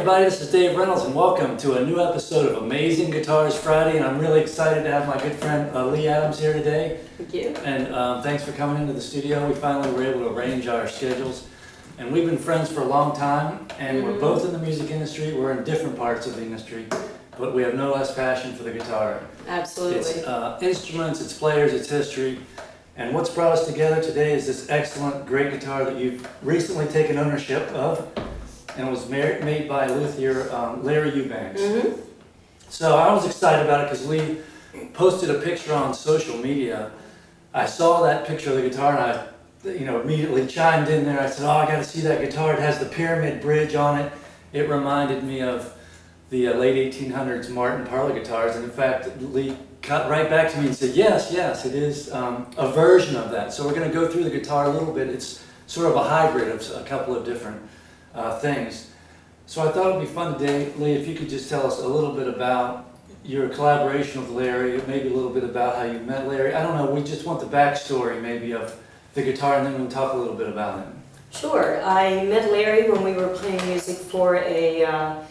everybody, this is Dave Reynolds and welcome to a new episode of Amazing Guitars Friday, and I'm really excited to have my good friend Lee Adams here today. Thank you. And thanks for coming into the studio. We finally were able to arrange our schedules, and we've been friends for a long time, and we're both in the music industry. We're in different parts of the industry, but we have no less passion for the guitar. Absolutely. It's instruments, it's players, it's history. And what's brought us together today is this excellent, great guitar that you've recently taken ownership of, and it was made by luthier Larry Eubanks. So I was excited about it because Lee posted a picture on social media. I saw that picture of the guitar and I immediately chimed in there. I said, oh, I got to see that guitar. It has the pyramid bridge on it. It reminded me of the late 1800s Martin Parlor guitars, and in fact, Lee cut right back to me and said, yes, it is a version of that. So we're going to go through the guitar a little bit. It's sort of a hybrid of a couple of different things. So I thought it would be fun today, Lee, if you could just tell us a little bit about your collaboration with Larry, maybe a little bit about how you met Larry. I don't know, we just want the backstory maybe of the guitar, and then we'll talk a little bit about it. Sure. I met Larry when we were playing music for a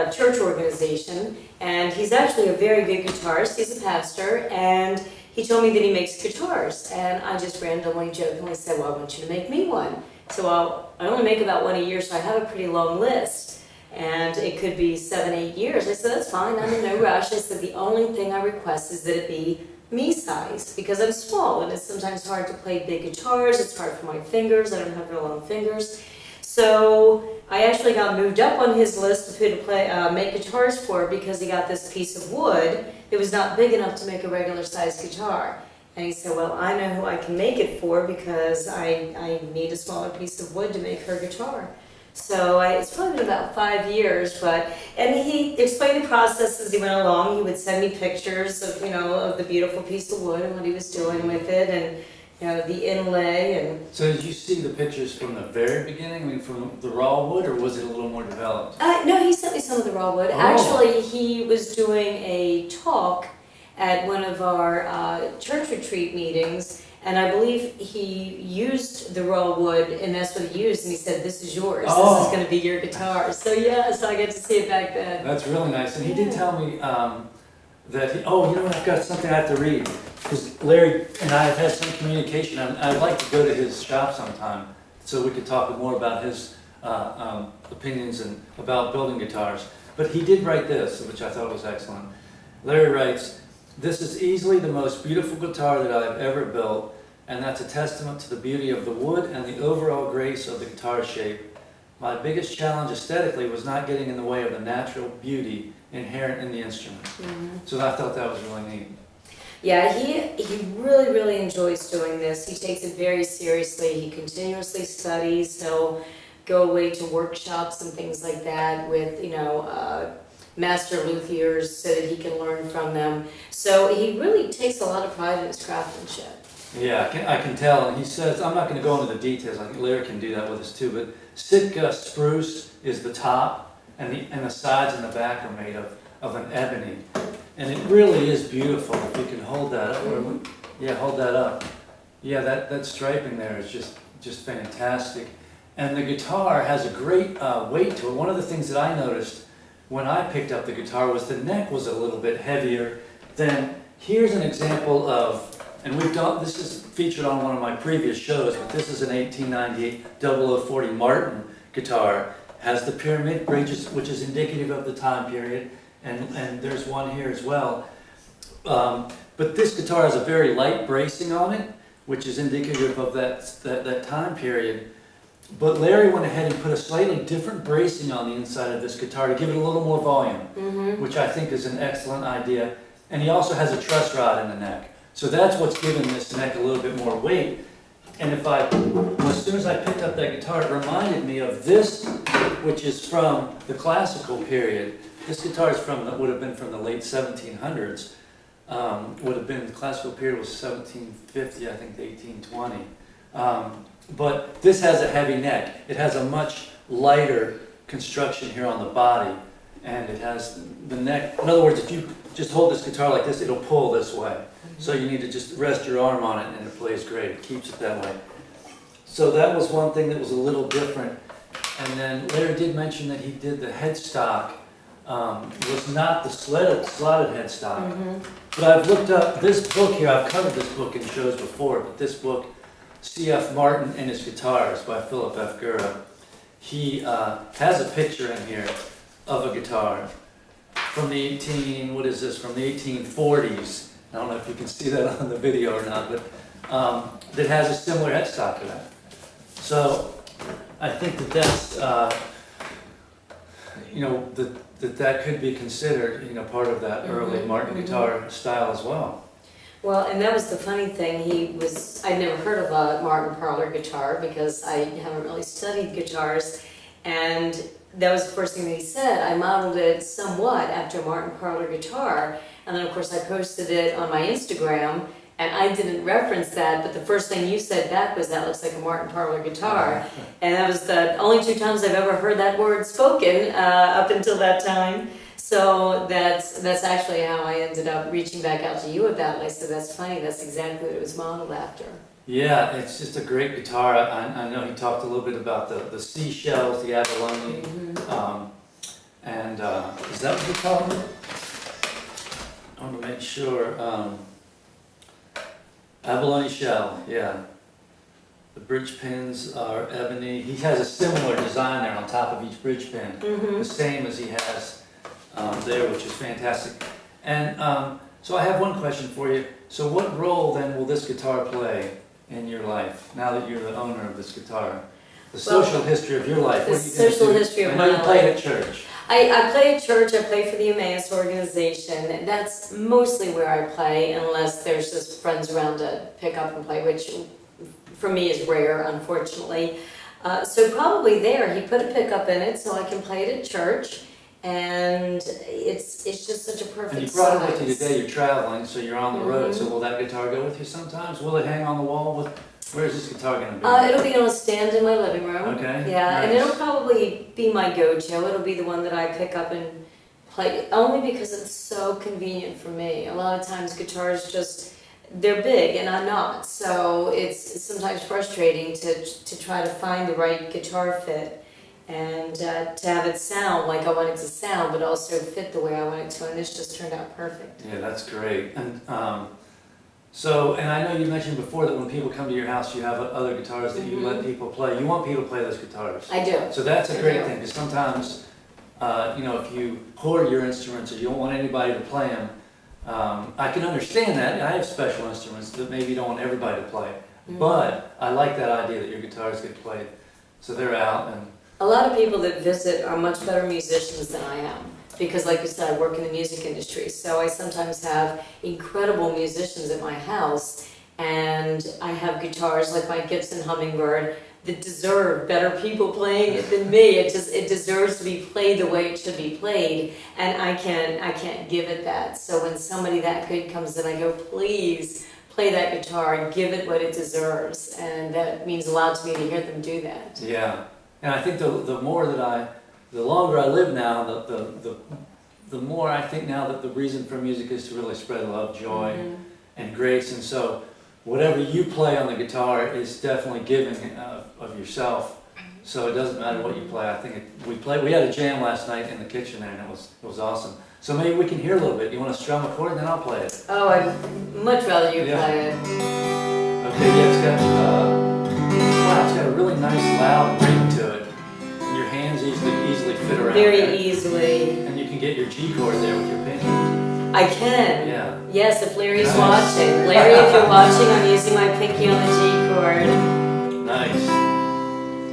church organization, and he's actually a very good guitarist. He's a pastor, and he told me that he makes guitars, and I just randomly, jokingly said, well, I want you to make me one. So I only make about one a year, so I have a pretty long list, and it could be 7-8 years. I said, that's fine, I'm in no rush. I said, the only thing I request is that it be me size, because I'm small, and it's sometimes hard to play big guitars. It's hard for my fingers. I don't have real long fingers. So I actually got moved up on his list of who to make guitars for, because he got this piece of wood that was not big enough to make a regular sized guitar. And he said, well, I know who I can make it for, because I need a smaller piece of wood to make her guitar. So it's probably been about 5 years, and he explained the process as he went along. He would send me pictures of the beautiful piece of wood and what he was doing with it, and the inlay. And so did you see the pictures from the very beginning, I mean from the raw wood, or was it a little more developed? No, he sent me some of the raw wood. Oh. Actually, he was doing a talk at one of our church retreat meetings, and I believe he used the raw wood, and that's what he used, and he said, this is yours. Oh. This is going to be your guitar. So I got to see it back then. That's really nice. And he did tell me that I've got something I have to read, because Larry and I have had some communication, and I'd like to go to his shop sometime so we could talk more about his opinions and about building guitars. But he did write this, which I thought was excellent. Larry writes, this is easily the most beautiful guitar that I've ever built, and that's a testament to the beauty of the wood and the overall grace of the guitar shape. My biggest challenge aesthetically was not getting in the way of the natural beauty inherent in the instrument. So I thought that was really neat. Yeah, he really, really enjoys doing this. He takes it very seriously. He continuously studies. He'll go away to workshops and things like that with, master luthiers so that he can learn from them. So he really takes a lot of pride in his craftsmanship. Yeah, I can tell. And he says, I'm not going to go into the details. I think Larry can do that with us too. But Sitka spruce is the top, and the sides and the back are made of an ebony. And it really is beautiful. If you can hold that up. Hold that up. Yeah, that striping there is just fantastic. And the guitar has a great weight to it. One of the things that I noticed when I picked up the guitar was the neck was a little bit heavier than, here's an example of, and this is featured on one of my previous shows, but this is an 1898 0040 Martin guitar. Has the pyramid bridges, which is indicative of the time period, and there's one here as well. But this guitar has a very light bracing on it, which is indicative of that time period. But Larry went ahead and put a slightly different bracing on the inside of this guitar to give it a little more volume, which I think is an excellent idea. And he also has a truss rod in the neck. So that's what's given this neck a little bit more weight. And as soon as I picked up that guitar, it reminded me of this, which is from the classical period. This guitar would have been from the late 1700s. The classical period was 1750, I think, to 1820. But this has a heavy neck. It has a much lighter construction here on the body, and it has the neck. In other words, if you just hold this guitar like this, it'll pull this way. So you need to just rest your arm on it, and it plays great. It keeps it that way. So that was one thing that was a little different. And then Larry did mention that he did the headstock, was not the slotted headstock. But I've looked up this book here, I've covered this book in shows before, but this book, C.F. Martin and His Guitars by Philip F. Gura, he has a picture in here of a guitar from the from the 1840s. I don't know if you can see that on the video or not, but that has a similar headstock to that. So I think that that's, that could be considered, part of that early Martin guitar style as well. Well, and that was the funny thing. I'd never heard of a Martin Parlor guitar because I haven't really studied guitars. And that was the first thing that he said. I modeled it somewhat after a Martin Parlor guitar. And then, of course, I posted it on my Instagram. And I didn't reference that, but the first thing you said back was, that looks like a Martin Parlor guitar. And that was the only 2 times I've ever heard that word spoken up until that time. So that's actually how I ended up reaching back out to you about it. I said, that's funny, that's exactly what it was modeled after. Yeah, it's just a great guitar. I know he talked a little bit about the seashells, the abalone. Is that what you call it? I want to make sure. Abalone shell, yeah. The bridge pins are ebony. He has a similar design there on top of each bridge pin, the same as he has there, which is fantastic. And so I have one question for you. So what role then will this guitar play in your life, now that you're the owner of this guitar? The social history of your life. The social history of my life. I know you played at church. I play at church, I play for the Emmaus organization. That's mostly where I play, unless there's just friends around to pick up and play, which for me is rare, unfortunately. So probably there, he put a pickup in it so I can play it at church, and it's just such a perfect size. And you brought it with you today, you're traveling, so you're on the road, so will that guitar go with you sometimes? Will it hang on the wall? Where's this guitar going to be? It'll be on a stand in my living room. Okay. Yeah, nice. And it'll probably be my go-to. It'll be the one that I pick up and play, only because it's so convenient for me. A lot of times guitars they're big and I'm not. So it's sometimes frustrating to try to find the right guitar fit and to have it sound like I want it to sound, but also fit the way I want it to. And this just turned out perfect. Yeah, that's great. And and I know you mentioned before that when people come to your house, you have other guitars that you let people play. You want people to play those guitars. I do. So that's a great thing, because sometimes, if you hoard your instruments or you don't want anybody to play them, I can understand that. I have special instruments that maybe you don't want everybody to play. But I like that idea that your guitars get played. So they're out. And a lot of people that visit are much better musicians than I am. Because like you said, I work in the music industry, so I sometimes have incredible musicians at my house, and I have guitars like my Gibson Hummingbird that deserve better people playing it than me. It deserves to be played the way it should be played, and I can't give it that. So when somebody that good comes in, I go, please play that guitar and give it what it deserves, and that means a lot to me to hear them do that. Yeah, and I think the longer I live now, the more I think now that the reason for music is to really spread love, joy, and grace. And so whatever you play on the guitar is definitely giving of yourself. So it doesn't matter what you play. I think we had a jam last night in the kitchen there, and it was awesome. So maybe we can hear a little bit. You want to strum a chord, and then I'll play it. Oh, I'd much rather you play it. Okay, yeah, it's got a really nice loud ring to it. Your hands easily fit around. Very easily. And you can get your G chord there with your pinky. I can. Yeah. Yes, if Larry's watching. Larry, if you're watching, I'm using my pinky on the G chord. Nice.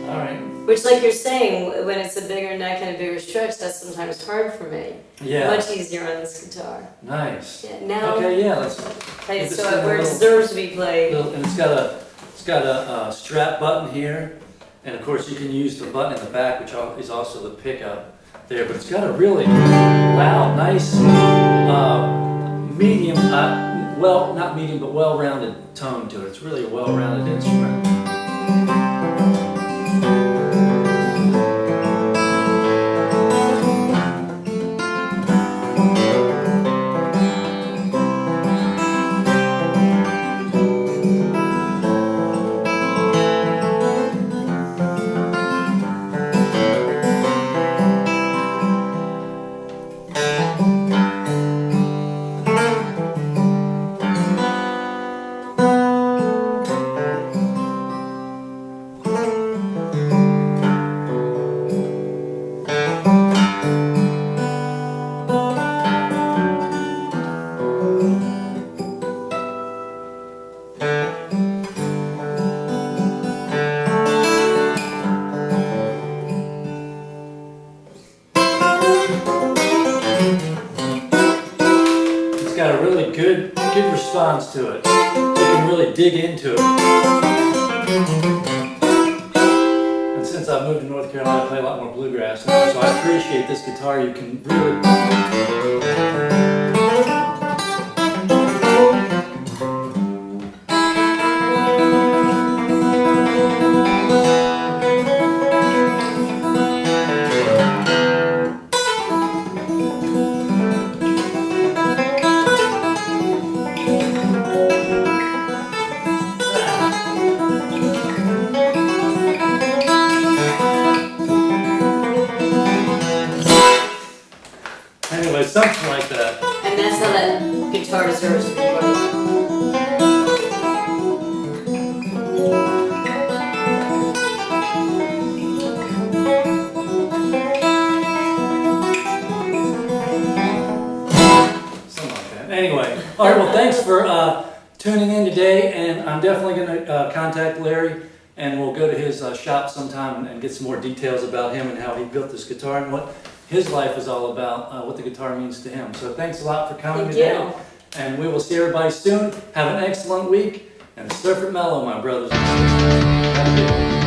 All right. Which, like you're saying, when it's a bigger neck and a bigger stretch, that's sometimes hard for me. Yeah. Much easier on this guitar. Nice. Yeah, now. Okay, yeah, let's play it so where it deserves to be played. And it's got a strap button here. And of course you can use the button in the back, which is also the pickup there, but it's got a really loud, nice, medium, well, not medium, but well-rounded tone to it. It's really a well-rounded instrument. nuance to it. You can really dig into it. And since I moved to North Carolina, I play a lot more bluegrass now, so I appreciate this guitar. You can really... Anyway, something like that. And that's how that guitar deserves to be played. Something like that. Anyway, all right, well, thanks for tuning in today, and I'm definitely going to contact Larry, and we'll go to his shop sometime and get some more details about him and how he built this guitar and what his life is all about, what the guitar means to him. So thanks a lot for coming Thank today, you. and we will see everybody soon. Have an excellent week, and surf it mellow, my brothers and sisters. Have a good one.